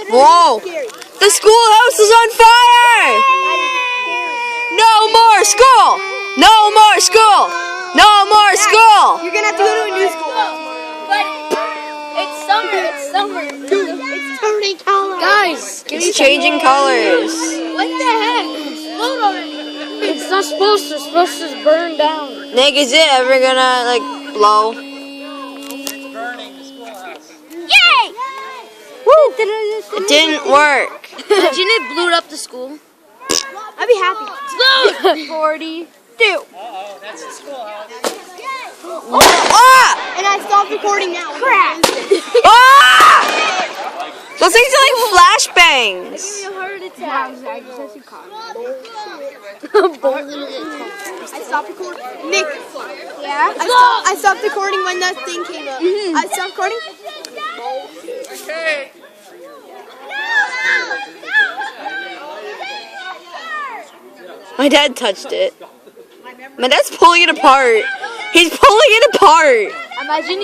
Whoa! The schoolhouse is on fire! No more school! No more school! No more school! You're gonna have to go to a new school. But it's summer. It's summer. It's turning color. Guys, It's changing colors. what the heck? Explode already. It's not supposed to. It's supposed to burn down. Nick, is it ever gonna like blow? Yay! Woo! It didn't work. Imagine it blew up the school. I'd be happy. Explode! 42. Uh-oh, that's the schoolhouse. Ah! And I stopped recording now. Crap. Ah! Those things are like flashbangs. I stopped recording. Nick. Yeah? I stopped recording when that thing came up. I stopped recording. Okay. My dad touched it. My dad's pulling it apart. He's pulling it apart. Imagine